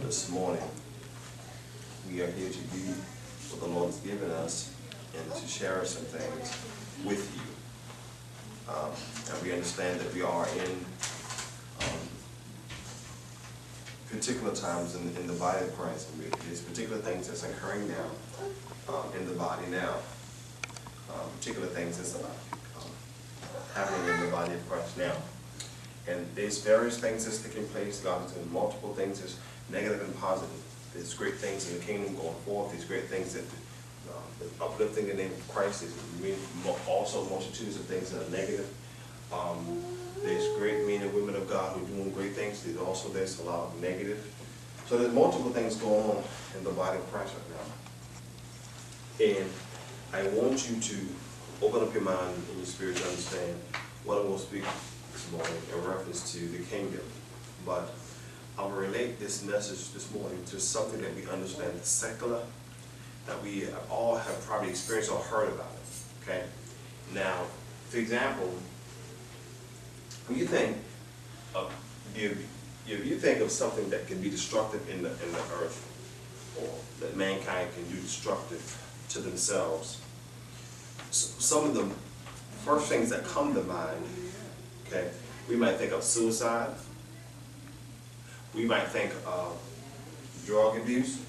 this morning. We are here to do what the Lord has given us and to share some things with you. And we understand that we are in particular times in the body of Christ. And there's particular things that's occurring now in the body now. Particular things that's happening in the body of Christ now. And there's various things that's taking place. God is doing multiple things. There's negative and positive. There's great things in the kingdom going forth. There's great things that uplifting the name of Christ. There's also multitudes of things that are negative. There's great men and women of God who are doing great things. There's a lot of negative. So there's multiple things going on in the body of Christ right now. And I want you to open up your mind and your spirit to understand what I'm going to speak this morning in reference to the kingdom. But I will relate this message this morning to something that we understand, the secular, that we all have probably experienced or heard about it. Okay? Now, for example, when you think of if you think of something that can be destructive in the earth, or that mankind can do destructive to themselves, some of the first things that come to mind, okay, we might think of suicide. We might think of drug abuse,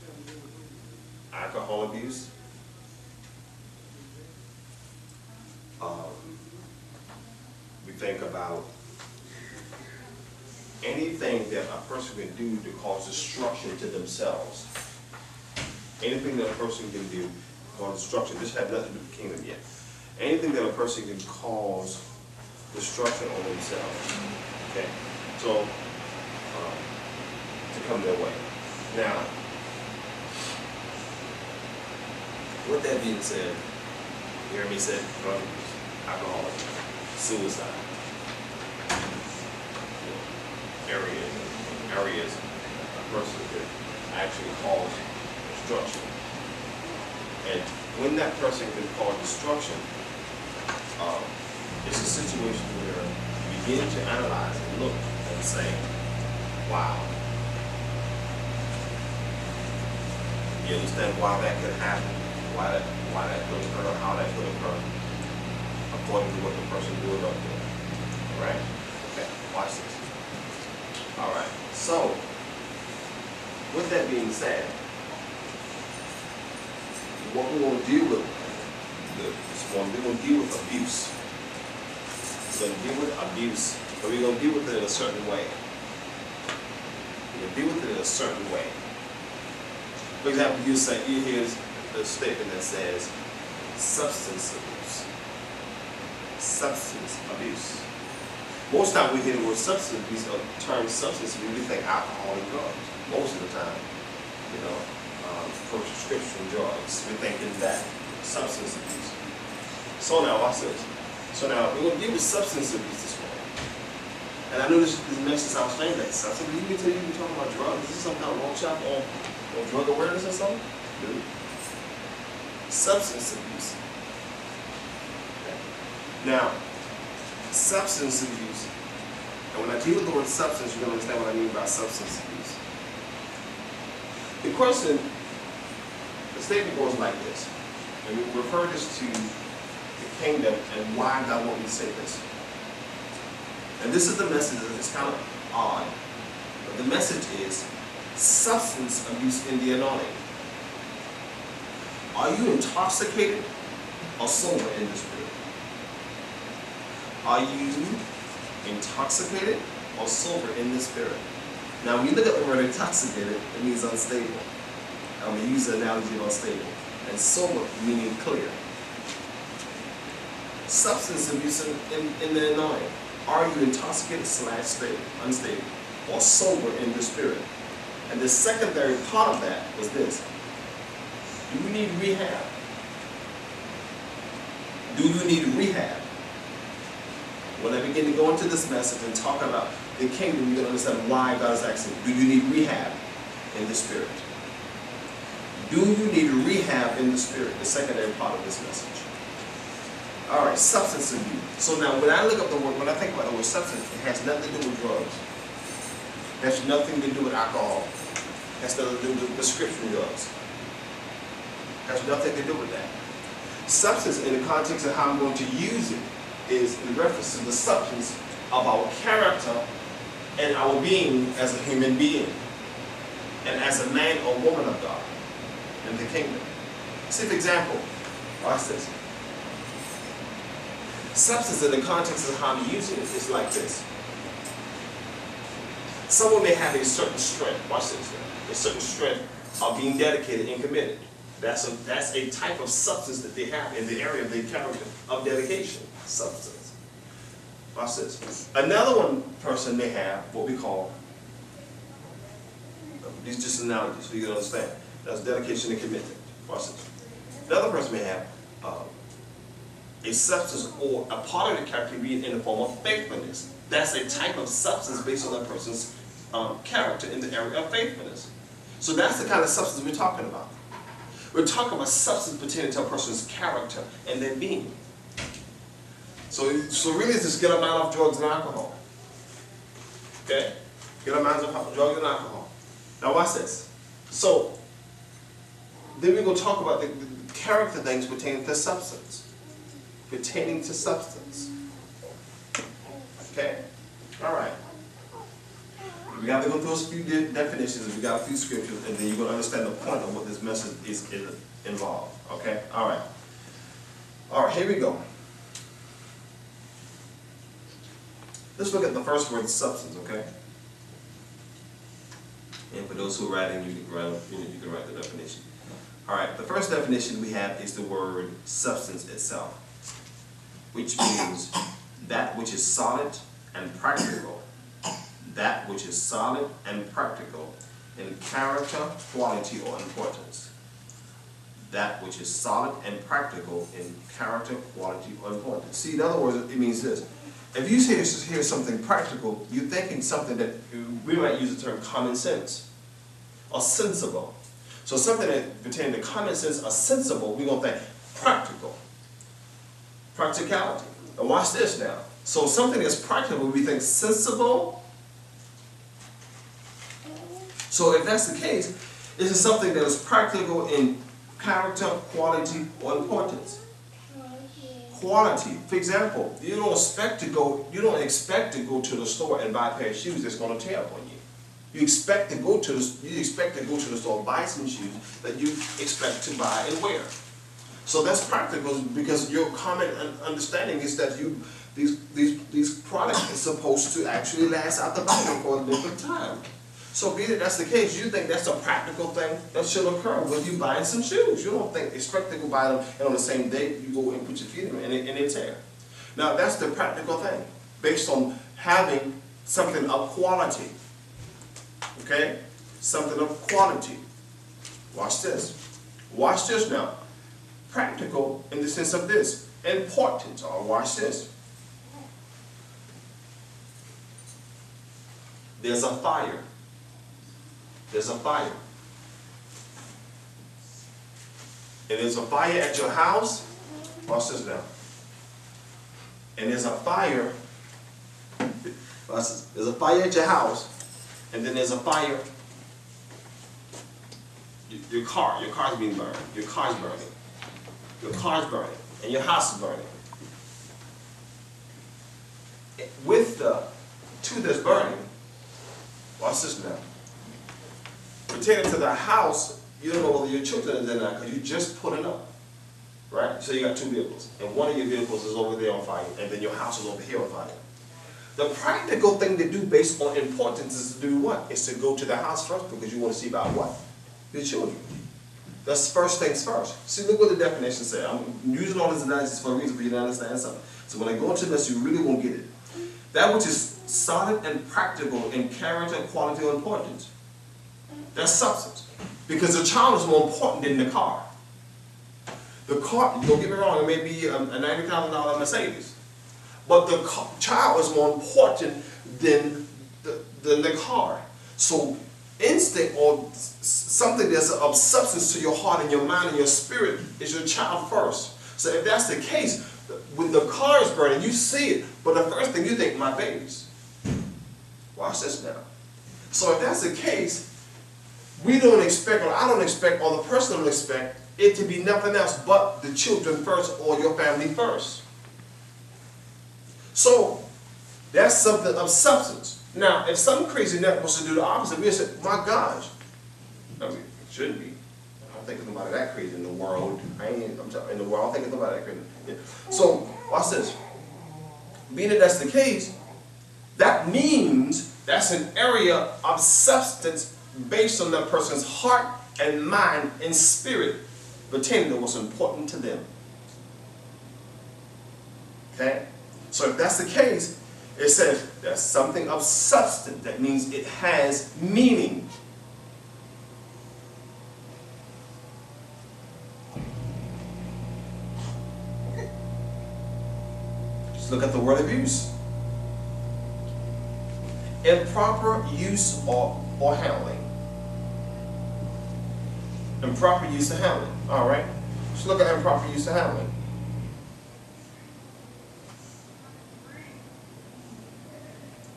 alcohol abuse, we think about anything that a person can do to cause destruction to themselves. Anything that a person can do to cause destruction. This has nothing to do with the kingdom yet. Anything that a person can cause destruction on themselves. Okay? So, to come their way. Now, with that being said, you hear me say drug abuse, alcohol, suicide, areas a person could actually cause destruction. And when that person can cause destruction, it's a situation where you begin to analyze and look and say, wow. You understand why that could happen, why that could occur, how that could occur, according to what the person doing up there. Alright? Okay, watch this. Alright, so, with that being said, what we're going to deal with this morning, we're going to deal with abuse. We're going to deal with abuse, but we're going to deal with it in a certain way. We're going to deal with it in a certain way. For example, you hear a statement that says, substance abuse. Substance abuse. Most time we hear the word substance abuse, or the term substance abuse, we think alcohol and drugs. Most of the time, prescription drugs. We're thinking that substance abuse. So now, watch this. So now, we're going to deal with substance abuse this morning. And I know this message sounds strange, like substance abuse. You mean you're talking about drugs? Is this some kind of long shot on drug awareness or something? Dude. Substance abuse. Okay. Now, substance abuse. And when I deal with the word substance, you're going to understand what I mean by substance abuse. The question, the statement goes like this. And we refer this to the kingdom and why God wants me to say this. And this is the message. It's kind of odd. But the message is substance abuse in the anointing. Are you intoxicated or sober in the spirit? Are you intoxicated or sober in the spirit? Now, when you look at the word intoxicated, it means unstable. I'm going to use the analogy of unstable. And sober meaning clear. Substance abuse in the anointing. Are you intoxicated / stable, unstable, or sober in the spirit? And the secondary part of that was this. Do you need rehab? Do you need rehab? When I begin to go into this message and talk about the kingdom, you're going to understand why God is asking, do you need rehab in the spirit? Do you need rehab in the spirit? The secondary part of this message. All right, substance abuse. So now when I look up the word, when I think about the word substance, it has nothing to do with drugs. It has nothing to do with alcohol. Has nothing to do with prescription drugs. Has nothing to do with that. Substance, in the context of how I'm going to use it, is in reference to the substance of our character and our being as a human being and as a man or woman of God in the kingdom. See, for example, watch this. Substance in the context of how I'm using it is like this. Someone may have a certain strength, watch this, a certain strength of being dedicated and committed. That's a type of substance that they have in the area of their character of dedication, substance. Watch this. Another person may have what we call, these just analogies so you can understand. That's dedication and commitment. Watch this. Another person may have a substance or a part of the character being in the form of faithfulness. That's a type of substance based on that person's character in the area of faithfulness. So that's the kind of substance we're talking about. We're talking about substance pertaining to a person's character and their being. So really it's just get our mind off drugs and alcohol. Okay? Get our minds off drugs and alcohol. Now watch this. So then we're going to talk about the character things pertaining to substance. Pertaining to substance. Okay? Alright. We got to go through a few definitions, and we got a few scriptures, and then you're going to understand the point of what this message is involved. Okay? Alright. Alright, here we go. Let's look at the first word, substance, okay? And for those who are writing, you can write the definition. Alright, the first definition we have is the word substance itself, which means that which is solid and practical. That which is solid and practical in character, quality, or importance. That which is solid and practical in character, quality, or importance. See, in other words, it means this. If you hear something practical, you're thinking something that we might use the term common sense or sensible. So something that pertains to common sense or sensible, we're going to think practical. Practicality. And watch this now. So something that's practical, we think sensible. So if that's the case, this is something that is practical in character, quality, or importance. Quality. For example, you don't expect to go to the store and buy a pair of shoes that's going to tear up on you. You expect to go to the store and buy some shoes that you expect to buy and wear. So that's practical because your common understanding is that these products are supposed to actually last out the body for a different time. So be that that's the case, you think that's a practical thing that should occur when you buying some shoes. You don't expect to go buy them and on the same day you go and put your feet in them and they tear. Now that's the practical thing, based on having something of quality. Okay? Something of quality. Watch this. Watch this now. Practical in the sense of this. Important. Or watch this. There's a fire. There's a fire. And there's a fire at your house. Watch this now. And there's a fire. Watch this. There's a fire at your house. And then there's a fire. Your car's being burned. Your car's burning. Your car's burning. And your house is burning. With the two that's burning, watch this now. Pertaining to the house, you don't know whether your children are there or not because you just put it up. Right? So you got two vehicles. And one of your vehicles is over there on fire, and then your house is over here on fire. The practical thing to do based on importance is to do what? Is to go to the house first because you want to see about what? Your children. That's first things first. See, look what the definition says. I'm using all these analysis for a reason for you to understand something. So when I go into this, you really won't get it. That which is solid and practical in character, quality, or importance. That's substance. Because the child is more important than the car. The car, don't get me wrong, it may be a $90,000 Mercedes. But the child is more important than the car. So instinct or something that's of substance to your heart and your mind and your spirit is your child first. So if that's the case, when the car is burning, you see it, but the first thing you think, my babies. Watch this now. So if that's the case, we don't expect, or I don't expect, or the person don't expect it to be nothing else but the children first or your family first. So that's something of substance. Now, if some crazy nut wants to do the opposite, we say, my gosh. I mean, it shouldn't be. I don't think there's nobody that crazy in the world. In the world, I don't think there's nobody that crazy. Yeah. So, watch this. Being that that's the case, that means that's an area of substance based on that person's heart and mind and spirit pertaining to what's important to them. Okay? So if that's the case, it says there's something of substance. That means it has meaning. Okay. Just look at the word abuse. Improper use or handling. Improper use or handling. All right. Let's look at improper use or handling.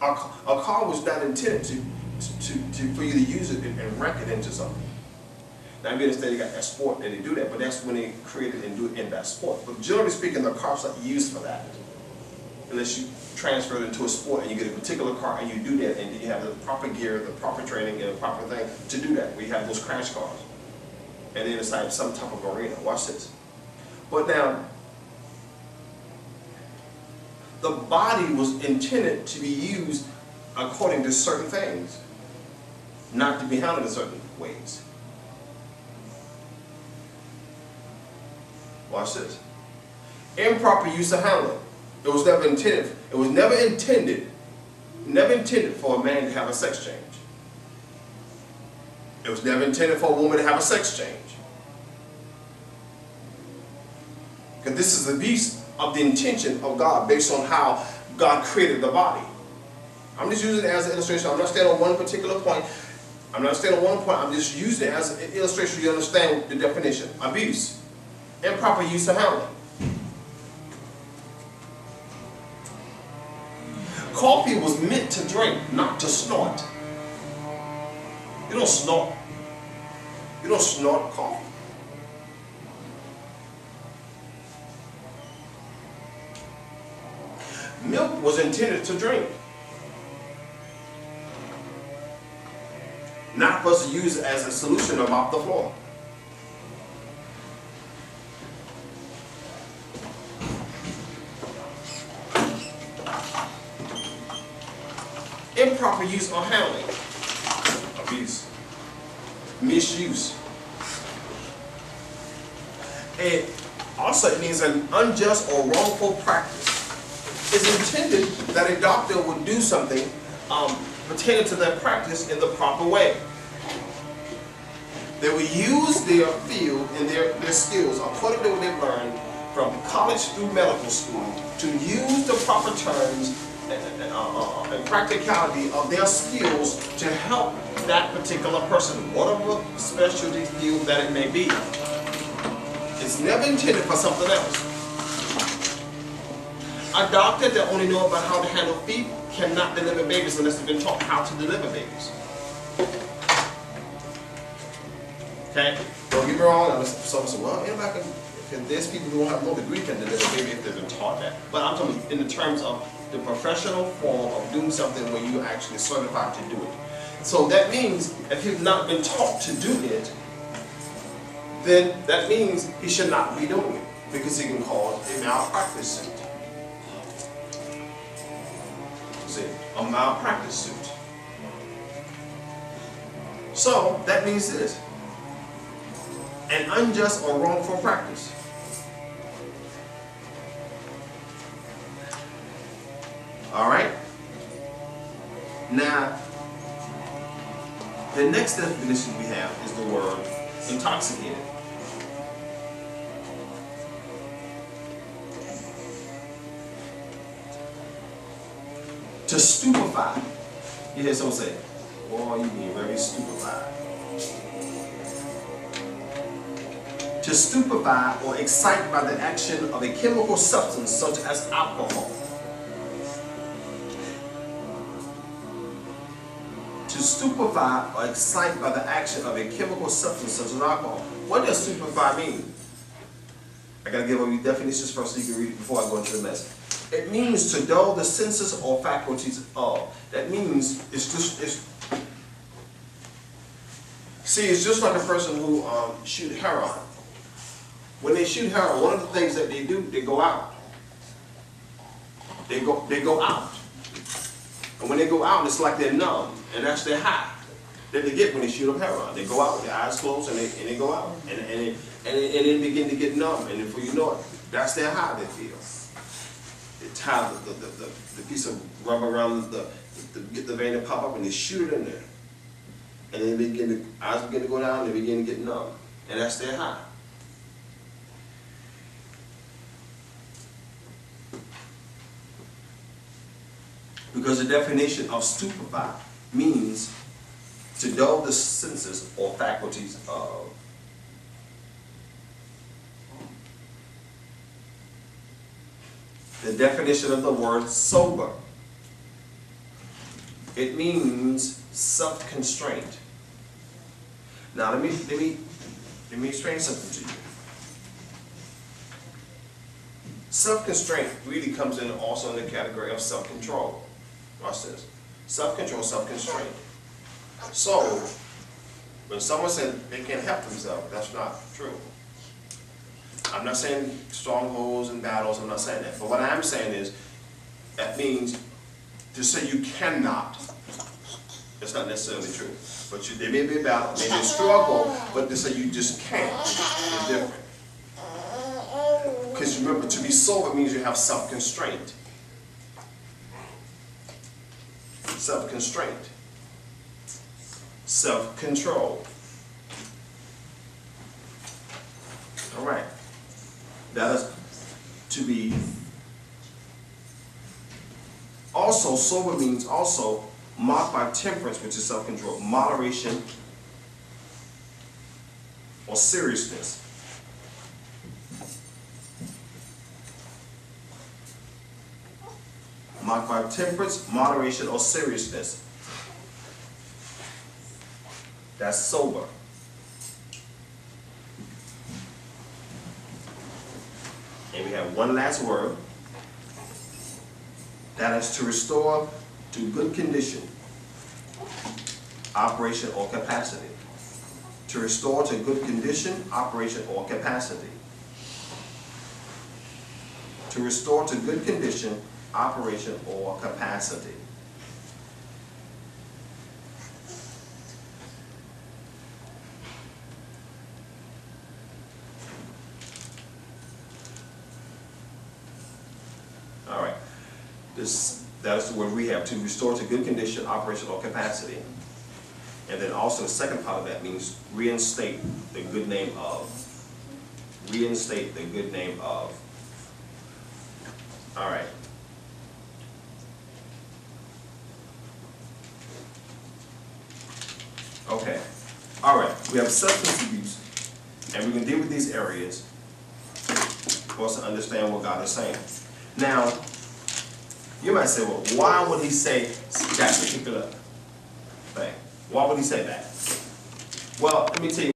A car was not intended for you to use it and wreck it into something. Now, maybe instead they got that sport and they do that, but that's when they created and do it in that sport. But generally speaking, the car's not used for that. Unless you transfer it into a sport and you get a particular car and you do that, and you have the proper gear, the proper training, and the proper thing to do that. We have those crash cars. And then inside some type of arena. Watch this. But now, the body was intended to be used according to certain things, not to be handled in certain ways. Watch this. Improper use of handling. It was never intended. It was never intended for a man to have a sex change. It was never intended for a woman to have a sex change. Because this is the beast of the intention of God based on how God created the body. I'm just using it as an illustration. I'm not staying on one particular point. I'm just using it as an illustration so you understand the definition. Abuse. Improper use of handling. Coffee was meant to drink, not to snort. You don't snort. You don't snort coffee. Milk was intended to drink, not for us to use as a solution to mop the floor. Improper use or handling. Abuse. Misuse. And also it means an unjust or wrongful practice. It's intended that a doctor would do something pertaining to that practice in the proper way. They will use their field and their skills according to what they've learned from college through medical school to use the proper terms and practicality of their skills to help that particular person, whatever specialty field that it may be. It's never intended for something else. A doctor that only knows about how to handle feet cannot deliver babies unless they've been taught how to deliver babies. Okay? Don't get me wrong. Someone says, well, there's people who don't have no degree can deliver a baby if they've been taught that. But I'm talking in the terms of the professional form of doing something where you actually certified to do it. So that means if he's not been taught to do it, then that means he should not be doing it because he can cause a malpractice suit. See, a malpractice suit. So that means this: an unjust or wrongful practice. All right. Now, the next definition we have is the word intoxicated. To stupefy. You hear someone say, "Oh, you being very stupefied." To stupefy or excite by the action of a chemical substance such as alcohol. To stupefied or excited by the action of a chemical substance such as alcohol. What does stupefy mean? I gotta give you definitions first so you can read it before I go into the message. It means to dull the senses or faculties of. That means it's just like a person who shoot heroin. When they shoot heroin, one of the things that they do, they go out. They go out. And when they go out, it's like they're numb, and that's their high that they get when they shoot up heroin. They go out with their eyes closed, and they go out, and they begin to get numb, and before you know it, that's their high they feel. They tie the piece of rubber around get the vein to pop up, and they shoot it in there, and then eyes begin to go down, and they begin to get numb, and that's their high. Because the definition of stupefy means to dull the senses or faculties of. The definition of the word sober. It means self-constraint. Now let me explain something to you. Self-constraint really comes in also in the category of self-control. Watch this. Self-control, self-constraint. So, when someone said they can't help themselves, that's not true. I'm not saying strongholds and battles, I'm not saying that. But what I am saying is, that means to say you cannot, that's not necessarily true. But there may be a battle, maybe a struggle, but to say you just can't is different. Because remember, to be sober means you have self-constraint. Self-constraint. Self-control. All right. That is to be. Also, sober means also marked by temperance, which is self-control, moderation, or seriousness. Marked by temperance, moderation, or seriousness. That's sober. And we have one last word. That is to restore to good condition, operation, or capacity. To restore to good condition, operation, or capacity. To restore to good condition, operation, or capacity. All right. That is the word we have, to restore to good condition, operation, or capacity. And then also the second part of that means reinstate the good name of. Reinstate the good name of. All right. Okay. All right. We have substance abuse, and we can deal with these areas for us to understand what God is saying. Now, you might say, well, why would he say that particular thing? Why would he say that? Well, let me tell you.